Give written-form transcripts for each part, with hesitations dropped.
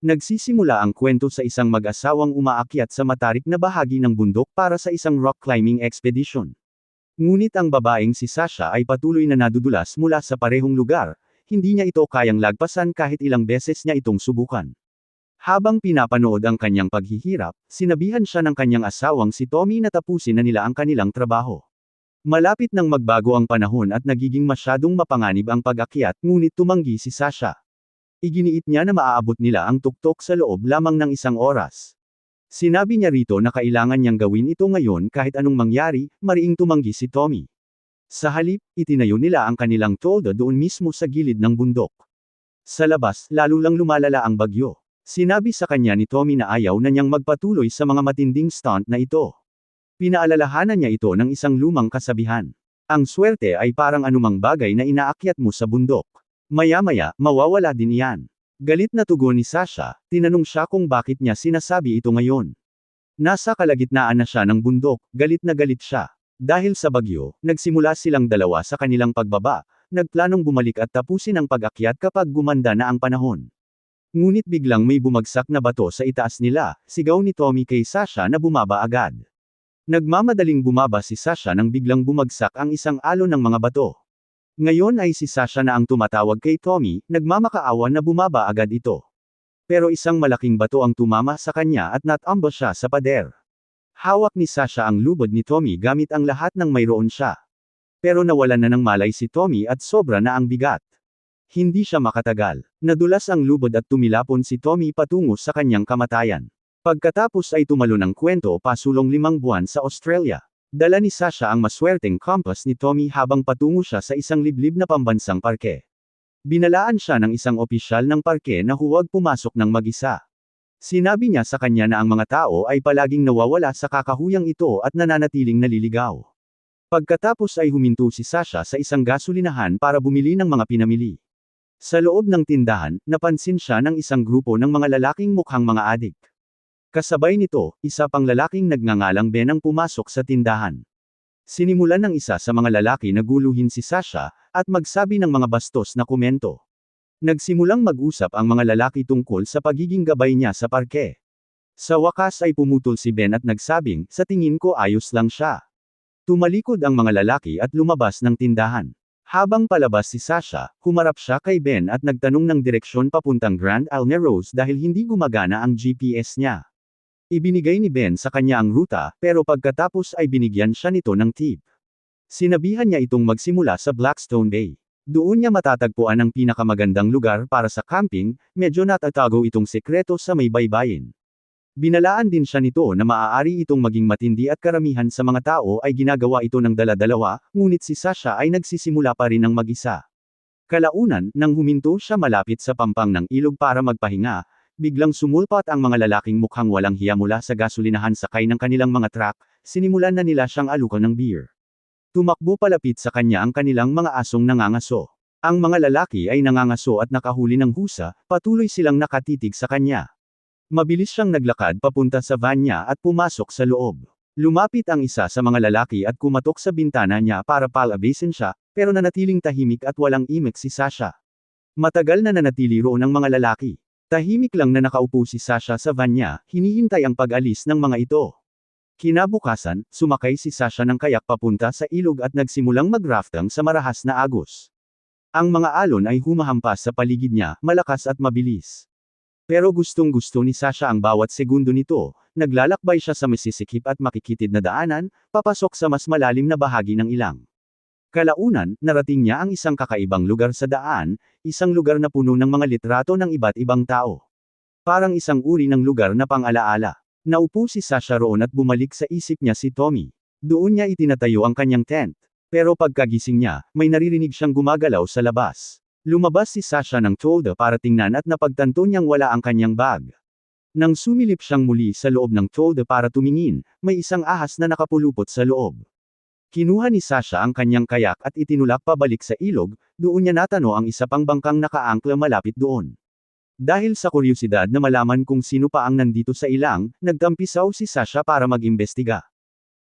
Nagsisimula ang kwento sa isang mag-asawang umaakyat sa matarik na bahagi ng bundok para sa isang rock climbing expedition. Ngunit ang babaeng si Sasha ay patuloy na nadudulas mula sa parehong lugar, hindi niya ito kayang lagpasan kahit ilang beses niya itong subukan. Habang pinapanood ang kanyang paghihirap, sinabihan siya ng kanyang asawang si Tommy na tapusin na nila ang kanilang trabaho. Malapit nang magbago ang panahon at nagiging masyadong mapanganib ang pag-akyat, ngunit tumanggi si Sasha. Iginiit niya na maaabot nila ang tuktok sa loob lamang ng isang oras. Sinabi niya rito na kailangan niyang gawin ito ngayon kahit anong mangyari, mariing tumanggi si Tommy. Sa halip, itinayo nila ang kanilang tolda doon mismo sa gilid ng bundok. Sa labas, lalo lang lumalala ang bagyo. Sinabi sa kanya ni Tommy na ayaw na niyang magpatuloy sa mga matinding stunt na ito. Pinaalalahanan niya ito ng isang lumang kasabihan. Ang swerte ay parang anumang bagay na inaakyat mo sa bundok. Maya-maya, mawawala din iyan. Galit na tugon ni Sasha, tinanong siya kung bakit niya sinasabi ito ngayon. Nasa kalagitnaan na siya ng bundok, galit na galit siya. Dahil sa bagyo, nagsimula silang dalawa sa kanilang pagbaba, nagplanong bumalik at tapusin ang pag-akyat kapag gumanda na ang panahon. Ngunit biglang may bumagsak na bato sa itaas nila, sigaw ni Tommy kay Sasha na bumaba agad. Nagmamadaling bumaba si Sasha nang biglang bumagsak ang isang alon ng mga bato. Ngayon ay si Sasha na ang tumatawag kay Tommy, nagmamakaawa na bumaba agad ito. Pero isang malaking bato ang tumama sa kanya at natumba siya sa pader. Hawak ni Sasha ang lubod ni Tommy gamit ang lahat ng mayroon siya. Pero nawalan na ng malay si Tommy at sobra na ang bigat. Hindi siya makatagal. Nadulas ang lubod at tumilapon si Tommy patungo sa kanyang kamatayan. Pagkatapos ay tumalon ang kwento pasulong 5 buwan sa Australia. Dala ni Sasha ang maswerteng compass ni Tommy habang patungo siya sa isang liblib na pambansang parke. Binalaan siya ng isang opisyal ng parke na huwag pumasok ng mag-isa. Sinabi niya sa kanya na ang mga tao ay palaging nawawala sa kakahuyang ito at nananatiling naliligaw. Pagkatapos ay huminto si Sasha sa isang gasolinahan para bumili ng mga pinamili. Sa loob ng tindahan, napansin siya ng isang grupo ng mga lalaking mukhang mga adik. Kasabay nito, isa pang lalaking nagngangalang Ben ang pumasok sa tindahan. Sinimulan ng isa sa mga lalaki na guluhin si Sasha, at magsabi ng mga bastos na komento. Nagsimulang mag-usap ang mga lalaki tungkol sa pagiging gabay niya sa parke. Sa wakas ay pumutol si Ben at nagsabing, sa tingin ko ayos lang siya. Tumalikod ang mga lalaki at lumabas ng tindahan. Habang palabas si Sasha, humarap siya kay Ben at nagtanong ng direksyon papuntang Grand Isle Rose dahil hindi gumagana ang GPS niya. Ibinigay ni Ben sa kanya ang ruta, pero pagkatapos ay binigyan siya nito ng tip. Sinabihan niya itong magsimula sa Blackstone Bay. Doon niya matatagpuan ang pinakamagandang lugar para sa camping, medyo natatago itong sekreto sa may baybayin. Binalaan din siya nito na maaari itong maging matindi at karamihan sa mga tao ay ginagawa ito ng dala-dalawa, ngunit si Sasha ay nagsisimula pa rin ng mag-isa. Kalaunan, nang huminto siya malapit sa pampang ng ilog para magpahinga, biglang sumulpat ang mga lalaking mukhang walang hiya mula sa gasolinahan sakay ng kanilang mga truck, sinimulan na nila siyang alukan ng beer. Tumakbo palapit sa kanya ang kanilang mga asong nangangaso. Ang mga lalaki ay nangangaso at nakahuli ng husa, patuloy silang nakatitig sa kanya. Mabilis siyang naglakad papunta sa van niya at pumasok sa loob. Lumapit ang isa sa mga lalaki at kumatok sa bintana niya para palabasin siya, pero nanatiling tahimik at walang imik si Sasha. Matagal na nanatili roon ang mga lalaki. Tahimik lang na nakaupo si Sasha sa van niya, hinihintay ang pag-alis ng mga ito. Kinabukasan, sumakay si Sasha ng kayak papunta sa ilog at nagsimulang mag-rafting sa marahas na agos. Ang mga alon ay humahampas sa paligid niya, malakas at mabilis. Pero gustong-gusto ni Sasha ang bawat segundo nito, naglalakbay siya sa masisikip at makikitid na daanan, papasok sa mas malalim na bahagi ng ilang. Kalaunan, narating niya ang isang kakaibang lugar sa daan, isang lugar na puno ng mga litrato ng iba't ibang tao. Parang isang uri ng lugar na pang-alaala. Naupo si Sasha roon at bumalik sa isip niya si Tommy. Doon niya itinatayo ang kanyang tent. Pero pagkagising niya, may naririnig siyang gumagalaw sa labas. Lumabas si Sasha ng tolda para tingnan at napagtanto niyang wala ang kanyang bag. Nang sumilip siyang muli sa loob ng tolda para tumingin, may isang ahas na nakapulupot sa loob. Kinuha ni Sasha ang kanyang kayak at itinulak pabalik sa ilog, doon niya natano ang isa pang bangkang nakaangkla malapit doon. Dahil sa kuryosidad na malaman kung sino pa ang nandito sa ilang, nagtampisaw si Sasha para mag-imbestiga.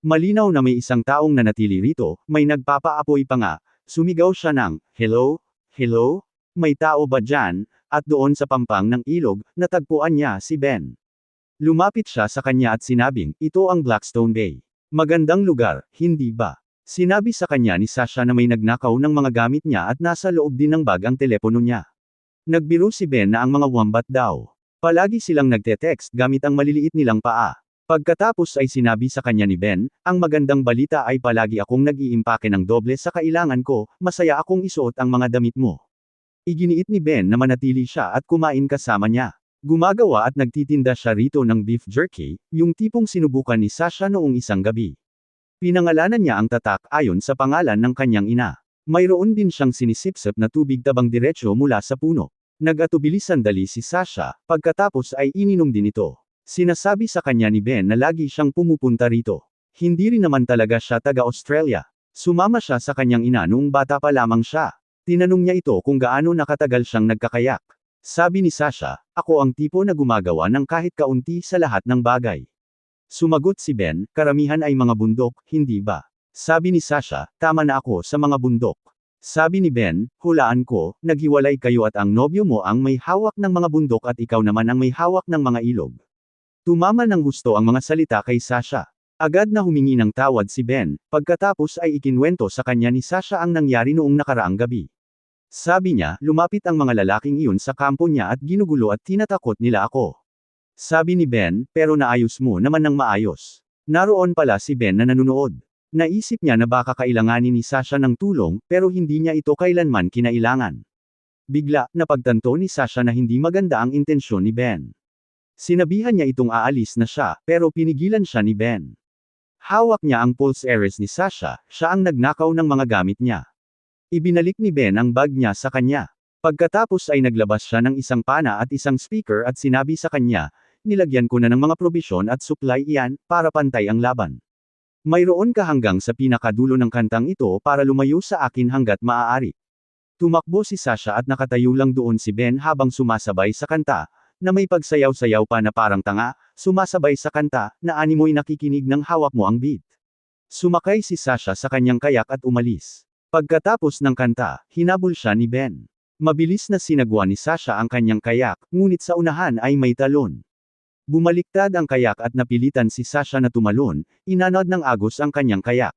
Malinaw na may isang taong nanatili rito, may nagpapaapoy pa nga, sumigaw siya ng, "Hello? Hello? May tao ba dyan?" at doon sa pampang ng ilog, natagpuan niya si Ben. Lumapit siya sa kanya at sinabing, ito ang Blackstone Bay. Magandang lugar, hindi ba? Sinabi sa kanya ni Sasha na may nagnakaw ng mga gamit niya at nasa loob din ng bag ang telepono niya. Nagbiro si Ben na ang mga wombat daw. Palagi silang nagte-text gamit ang maliliit nilang paa. Pagkatapos ay sinabi sa kanya ni Ben, ang magandang balita ay palagi akong nag-iimpake ng doble sa kailangan ko, masaya akong isuot ang mga damit mo. Iginiit ni Ben na manatili siya at kumain kasama niya. Gumagawa at nagtitinda siya rito ng beef jerky, yung tipong sinubukan ni Sasha noong isang gabi. Pinangalanan niya ang tatak ayon sa pangalan ng kanyang ina. Mayroon din siyang sinisipsip na tubig tabang diretsyo mula sa puno. Nag-atubili sandali si Sasha, pagkatapos ay ininom din ito. Sinasabi sa kanya ni Ben na lagi siyang pumupunta rito. Hindi rin naman talaga siya taga-Australia. Sumama siya sa kanyang ina noong bata pa lamang siya. Tinanong niya ito kung gaano nakatagal siyang nagkakayak. Sabi ni Sasha, ako ang tipo na gumagawa ng kahit kaunti sa lahat ng bagay. Sumagot si Ben, karamihan ay mga bundok, hindi ba? Sabi ni Sasha, tama na ako sa mga bundok. Sabi ni Ben, hulaan ko, naghiwalay kayo at ang nobyo mo ang may hawak ng mga bundok at ikaw naman ang may hawak ng mga ilog. Tumama ng gusto ang mga salita kay Sasha. Agad na humingi ng tawad si Ben, pagkatapos ay ikinwento sa kanya ni Sasha ang nangyari noong nakaraang gabi. Sabi niya, lumapit ang mga lalaking iyon sa kampo niya at ginugulo at tinatakot nila ako. Sabi ni Ben, pero naayos mo naman ng maayos. Naroon pala si Ben na nanunood. Naisip niya na baka kailanganin ni Sasha ng tulong, pero hindi niya ito kailanman kinailangan. Bigla, napagtanto ni Sasha na hindi maganda ang intensyon ni Ben. Sinabihan niya itong aalis na siya, pero pinigilan siya ni Ben. Hawak niya ang pulse ears ni Sasha, siya ang nagnakaw ng mga gamit niya. Ibinalik ni Ben ang bag niya sa kanya. Pagkatapos ay naglabas siya ng isang pana at isang speaker at sinabi sa kanya, nilagyan ko na ng mga probisyon at supply iyan, para pantay ang laban. Mayroon ka hanggang sa pinakadulo ng kantang ito para lumayo sa akin hanggat maaari. Tumakbo si Sasha at nakatayo lang doon si Ben habang sumasabay sa kanta, na may pagsayaw-sayaw pa na parang tanga, sumasabay sa kanta, na animoy nakikinig ng hawak mo ang beat. Sumakay si Sasha sa kanyang kayak at umalis. Pagkatapos ng kanta, hinabol siya ni Ben. Mabilis na sinagwa ni Sasha ang kanyang kayak, ngunit sa unahan ay may talon. Bumaliktad ang kayak at napilitan si Sasha na tumalon, inanod ng agos ang kanyang kayak.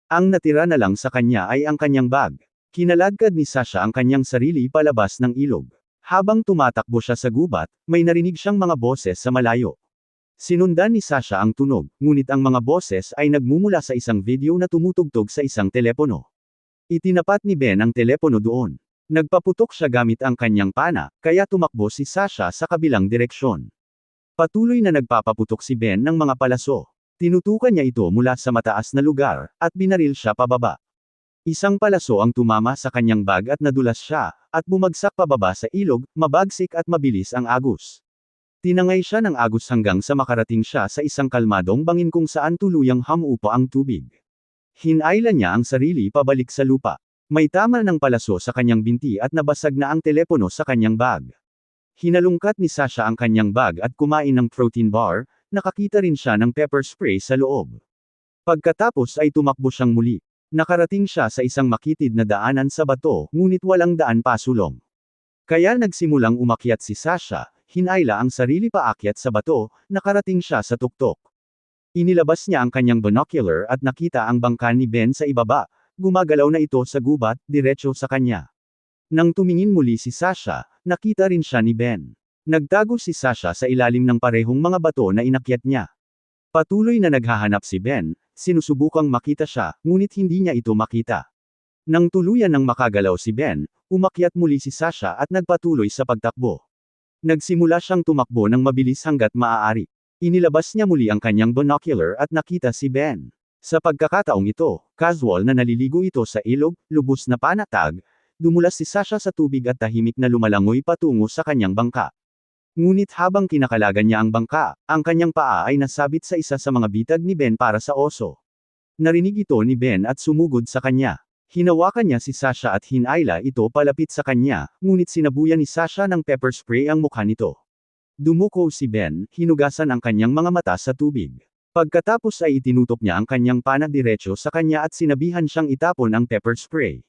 Ang natira na lang sa kanya ay ang kanyang bag. Kinaladkad ni Sasha ang kanyang sarili palabas ng ilog. Habang tumatakbo siya sa gubat, may narinig siyang mga boses sa malayo. Sinundan ni Sasha ang tunog, ngunit ang mga boses ay nagmumula sa isang video na tumutugtog sa isang telepono. Itinapat ni Ben ang telepono doon. Nagpaputok siya gamit ang kanyang pana, kaya tumakbo si Sasha sa kabilang direksyon. Patuloy na nagpapaputok si Ben ng mga palaso. Tinutukan niya ito mula sa mataas na lugar, at binaril siya pababa. Isang palaso ang tumama sa kanyang bag at nadulas siya, at bumagsak pababa sa ilog, mabagsik at mabilis ang agos. Tinangay siya ng agos hanggang sa makarating siya sa isang kalmadong bangin kung saan tuluyang hamuupa ang tubig. Hinayla niya ang sarili pabalik sa lupa. May tama ng palaso sa kanyang binti at nabasag na ang telepono sa kanyang bag. Hinalungkat ni Sasha ang kanyang bag at kumain ng protein bar, nakakita rin siya ng pepper spray sa loob. Pagkatapos ay tumakbo siyang muli. Nakarating siya sa isang makitid na daanan sa bato, ngunit walang daan pasulong. Kaya nagsimulang umakyat si Sasha, hinayla ang sarili paakyat sa bato, nakarating siya sa tuktok. Inilabas niya ang kanyang binocular at nakita ang bangka ni Ben sa ibaba. Gumagalaw na ito sa gubat, diretso sa kanya. Nang tumingin muli si Sasha, nakita rin siya ni Ben. Nagtago si Sasha sa ilalim ng parehong mga bato na inakyat niya. Patuloy na naghahanap si Ben, sinusubukang makita siya, ngunit hindi niya ito makita. Nang tuluyan ng makagalaw si Ben, umakyat muli si Sasha at nagpatuloy sa pagtakbo. Nagsimula siyang tumakbo ng mabilis hanggat maaari. Inilabas niya muli ang kanyang binocular at nakita si Ben. Sa pagkakataong ito, casual na naliligo ito sa ilog, lubos na panatag, dumulas si Sasha sa tubig at tahimik na lumalangoy patungo sa kanyang bangka. Ngunit habang kinakalagan niya ang bangka, ang kanyang paa ay nasabit sa isa sa mga bitag ni Ben para sa oso. Narinig ito ni Ben at sumugod sa kanya. Hinawakan niya si Sasha at hinayla ito palapit sa kanya, ngunit sinabuyan ni Sasha ng pepper spray ang mukha nito. Dumuko si Ben, hinugasan ang kanyang mga mata sa tubig. Pagkatapos ay itinutok niya ang kanyang pana diretso sa kanya at sinabihan siyang itapon ang pepper spray.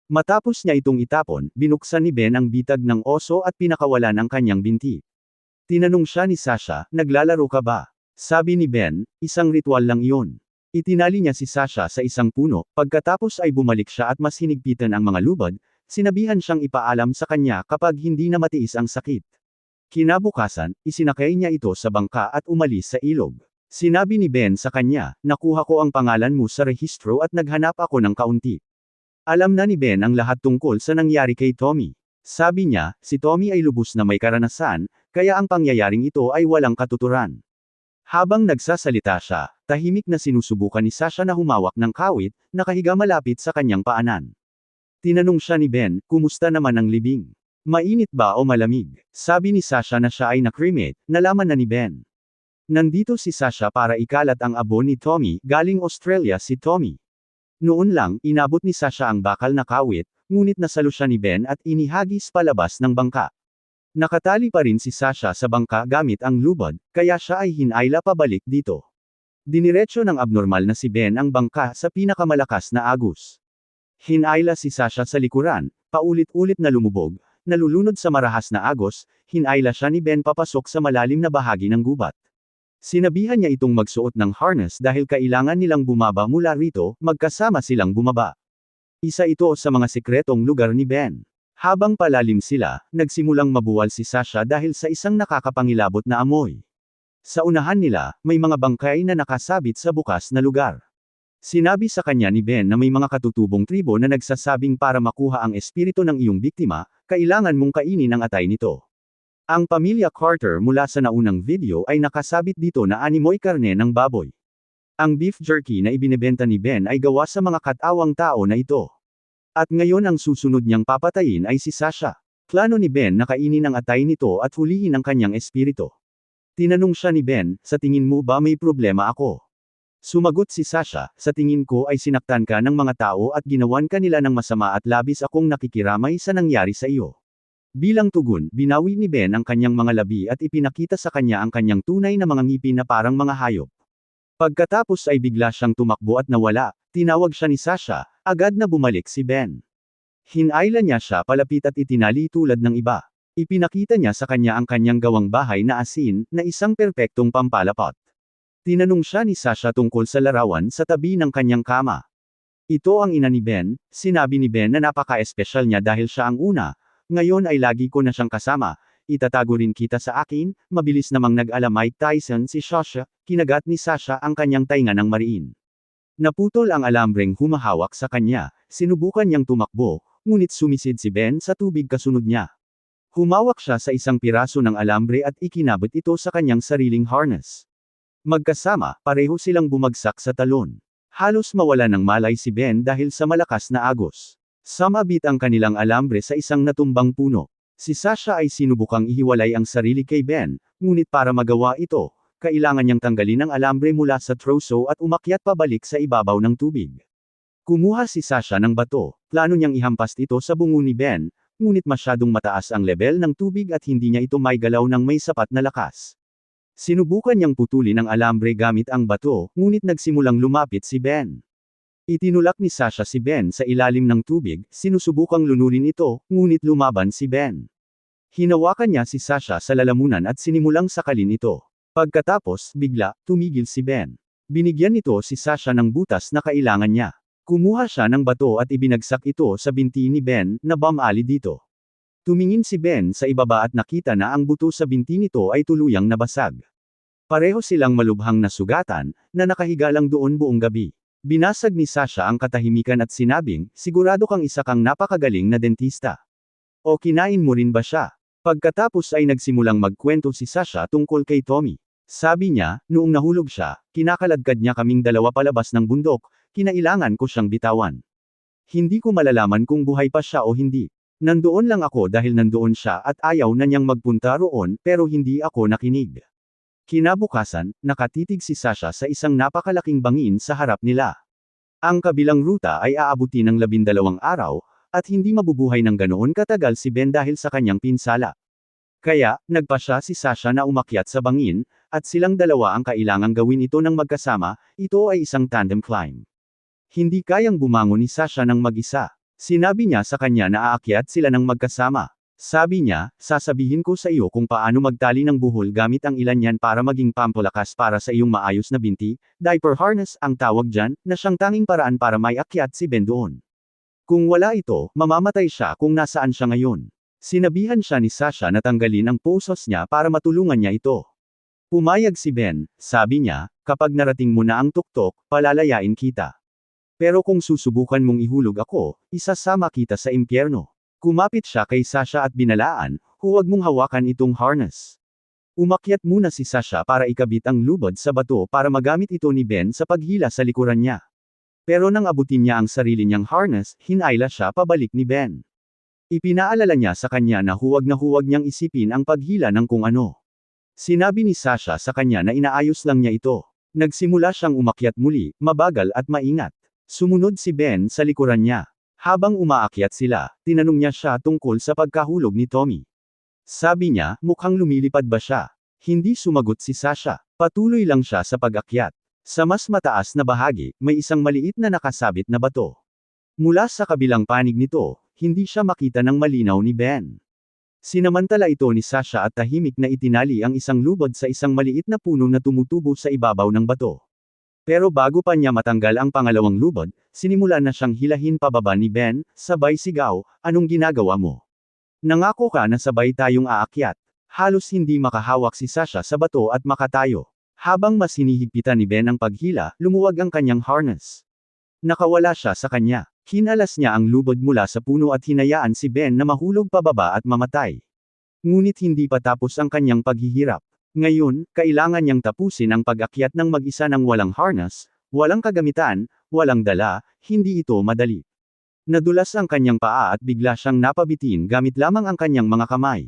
Matapos niya itong itapon, binuksan ni Ben ang bitag ng oso at pinakawalan ang kanyang binti. Tinanong siya ni Sasha, naglalaro ka ba? Sabi ni Ben, isang ritual lang iyon. Itinali niya si Sasha sa isang puno, pagkatapos ay bumalik siya at mas hinigpitan ang mga lubad, sinabihan siyang ipaalam sa kanya kapag hindi na matiis ang sakit. Kinabukasan, isinakay niya ito sa bangka at umalis sa ilog. Sinabi ni Ben sa kanya, nakuha ko ang pangalan mo sa rehistro at naghanap ako ng kaunti. Alam na ni Ben ang lahat tungkol sa nangyari kay Tommy. Sabi niya, si Tommy ay lubos na may karanasan, kaya ang pangyayaring ito ay walang katuturan. Habang nagsasalita siya, tahimik na sinusubukan ni Sasha na humawak ng kawit, nakahiga malapit sa kanyang paanan. Tinanong siya ni Ben, kumusta naman ang libing? Mainit ba o malamig? Sabi ni Sasha na siya ay na-cremate, nalaman na ni Ben. Nandito si Sasha para ikalat ang abo ni Tommy, galing Australia si Tommy. Noon lang, inabot ni Sasha ang bakal na kawit, ngunit nasalo siya ni Ben at inihagis palabas ng bangka. Nakatali pa rin si Sasha sa bangka gamit ang lubad, kaya siya ay hinayla pabalik dito. Diniretso ng abnormal na si Ben ang bangka sa pinakamalakas na agos. Hinayla si Sasha sa likuran, paulit-ulit na lumubog, nalulunod sa marahas na agos, hinayla siya ni Ben papasok sa malalim na bahagi ng gubat. Sinabihan niya itong magsuot ng harness dahil kailangan nilang bumaba mula rito, magkasama silang bumaba. Isa ito sa mga sikretong lugar ni Ben. Habang palalim sila, nagsimulang mabuwal si Sasha dahil sa isang nakakapangilabot na amoy. Sa unahan nila, may mga bangkay na nakasabit sa bukas na lugar. Sinabi sa kanya ni Ben na may mga katutubong tribo na nagsasabing para makuha ang espiritu ng iyong biktima, kailangan mong kainin ang atay nito. Ang pamilya Carter mula sa naunang video ay nakasabit dito na animoy karne ng baboy. Ang beef jerky na ibinebenta ni Ben ay gawa sa mga katawang tao na ito. At ngayon ang susunod niyang papatayin ay si Sasha. Plano ni Ben na kainin ang atay nito at hulihin ang kanyang espiritu. Tinanong siya ni Ben, sa tingin mo ba may problema ako? Sumagot si Sasha, sa tingin ko ay sinaktan ka ng mga tao at ginawan ka nila ng masama at labis akong nakikiramay sa nangyari sa iyo. Bilang tugon, binawi ni Ben ang kanyang mga labi at ipinakita sa kanya ang kanyang tunay na mga ngipin na parang mga hayop. Pagkatapos ay bigla siyang tumakbo at nawala, tinawag siya ni Sasha, agad na bumalik si Ben. Hinayla niya siya palapit at itinali tulad ng iba. Ipinakita niya sa kanya ang kanyang gawang bahay na asin, na isang perpektong pampalapot. Tinanong siya ni Sasha tungkol sa larawan sa tabi ng kanyang kama. Ito ang ina ni Ben, sinabi ni Ben na napaka-espesyal niya dahil siya ang una. Ngayon ay lagi ko na siyang kasama, itatago rin kita sa akin, mabilis namang nag-ala Mike Tyson si Sasha, kinagat ni Sasha ang kanyang tainga ng mariin. Naputol ang alambreng humahawak sa kanya, sinubukan niyang tumakbo, ngunit sumisid si Ben sa tubig kasunod niya. Humawak siya sa isang piraso ng alambre at ikinabit ito sa kanyang sariling harness. Magkasama, pareho silang bumagsak sa talon. Halos mawala ng malay si Ben dahil sa malakas na agos. Sumabit ang kanilang alambre sa isang natumbang puno. Si Sasha ay sinubukang ihiwalay ang sarili kay Ben, ngunit para magawa ito, kailangan niyang tanggalin ang alambre mula sa troso at umakyat pabalik sa ibabaw ng tubig. Kumuha si Sasha ng bato, plano niyang ihampas ito sa bungo ni Ben, ngunit masyadong mataas ang level ng tubig at hindi niya ito maigalaw ng may sapat na lakas. Sinubukan niyang putulin ang alambre gamit ang bato, ngunit nagsimulang lumapit si Ben. Itinulak ni Sasha si Ben sa ilalim ng tubig, sinusubukang lunurin ito, ngunit lumaban si Ben. Hinawakan niya si Sasha sa lalamunan at sinimulang sakalin ito. Pagkatapos, bigla, tumigil si Ben. Binigyan nito si Sasha ng butas na kailangan niya. Kumuha siya ng bato at ibinagsak ito sa binti ni Ben, na bumali dito. Tumingin si Ben sa ibaba at nakita na ang buto sa binti nito ay tuluyang nabasag. Pareho silang malubhang nasugatan, na nakahiga lang doon buong gabi. Binasag ni Sasha ang katahimikan at sinabing, sigurado kang isa kang napakagaling na dentista. O kinain mo rin ba siya? Pagkatapos ay nagsimulang magkwento si Sasha tungkol kay Tommy. Sabi niya, noong nahulog siya, kinakaladkad niya kaming dalawa palabas ng bundok, kinailangan ko siyang bitawan. Hindi ko malalaman kung buhay pa siya o hindi. Nandoon lang ako dahil nandoon siya at ayaw na niyang magpunta roon pero hindi ako nakinig. Kinabukasan, nakatitig si Sasha sa isang napakalaking bangin sa harap nila. Ang kabilang ruta ay aabuti ng 12 araw, at hindi mabubuhay ng ganoon katagal si Ben dahil sa kanyang pinsala. Kaya, nagpa siya si Sasha na umakyat sa bangin, at silang dalawa ang kailangang gawin ito ng magkasama, ito ay isang tandem climb. Hindi kayang bumangon ni Sasha ng mag-isa. Sinabi niya sa kanya na aakyat sila ng magkasama. Sabi niya, sasabihin ko sa iyo kung paano magtali ng buhol gamit ang ilan yan para maging pampalakas para sa iyong maayos na binti, diaper harness ang tawag dyan, na siyang tanging paraan para may akyat si Ben doon. Kung wala ito, mamamatay siya kung nasaan siya ngayon. Sinabihan siya ni Sasha na tanggalin ang posos niya para matulungan niya ito. Pumayag si Ben, sabi niya, kapag narating mo na ang tuktok, palalayain kita. Pero kung susubukan mong ihulog ako, isasama kita sa impyerno. Kumapit siya kay Sasha at binalaan, huwag mong hawakan itong harness. Umakyat muna si Sasha para ikabit ang lubad sa bato para magamit ito ni Ben sa paghila sa likuran niya. Pero nang abutin niya ang sarili niyang harness, hinayla siya pabalik ni Ben. Ipinaalala niya sa kanya na huwag niyang isipin ang paghila ng kung ano. Sinabi ni Sasha sa kanya na inaayos lang niya ito. Nagsimula siyang umakyat muli, mabagal at maingat. Sumunod si Ben sa likuran niya. Habang umaakyat sila, tinanong niya siya tungkol sa pagkahulog ni Tommy. Sabi niya, mukhang lumilipad ba siya? Hindi sumagot si Sasha. Patuloy lang siya sa pag-akyat. Sa mas mataas na bahagi, may isang maliit na nakasabit na bato. Mula sa kabilang panig nito, hindi siya makita ng malinaw ni Ben. Sinamantala ito ni Sasha at tahimik na itinali ang isang lubad sa isang maliit na puno na tumutubo sa ibabaw ng bato. Pero bago pa niya matanggal ang pangalawang lubad, sinimula na siyang hilahin pababa ni Ben, sabay sigaw, anong ginagawa mo? Nangako ka na sabay tayong aakyat. Halos hindi makahawak si Sasha sa bato at makatayo. Habang mas hinihigpitan ni Ben ang paghila, lumuwag ang kanyang harness. Nakawala siya sa kanya. Kinalas niya ang lubad mula sa puno at hinayaan si Ben na mahulog pababa at mamatay. Ngunit hindi pa tapos ang kanyang paghihirap. Ngayon, kailangan niyang tapusin ang pag-akyat ng mag-isa ng walang harness, walang kagamitan, walang dala, hindi ito madali. Nadulas ang kanyang paa at bigla siyang napabitin gamit lamang ang kanyang mga kamay.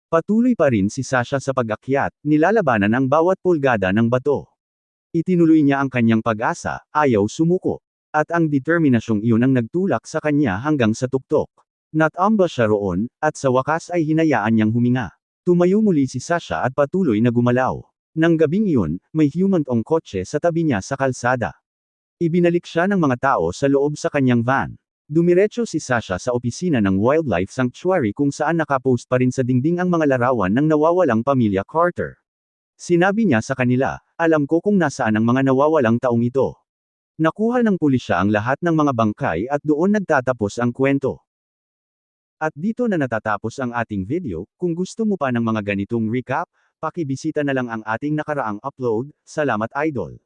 Patuloy pa rin si Sasha sa pag-akyat, nilalabanan ang bawat pulgada ng bato. Itinuloy niya ang kanyang pag-asa, ayaw sumuko. At ang determinasyong iyon ang nagtulak sa kanya hanggang sa tuktok. Natamba siya roon, at sa wakas ay hinayaan niyang huminga. Tumayo muli si Sasha at patuloy na gumalaw. Nang gabing iyon, may humantong kotse sa tabi niya sa kalsada. Ibinalik siya ng mga tao sa loob sa kanyang van. Dumiretso si Sasha sa opisina ng Wildlife Sanctuary kung saan nakapost pa rin sa dingding ang mga larawan ng nawawalang pamilya Carter. Sinabi niya sa kanila, alam ko kung nasaan ang mga nawawalang taong ito. Nakuha ng pulisya ang lahat ng mga bangkay at doon nagtatapos ang kwento. At dito na natatapos ang ating video. Kung gusto mo pa ng mga ganitong recap, pakibisita na lang ang ating nakaraang upload. Salamat idol!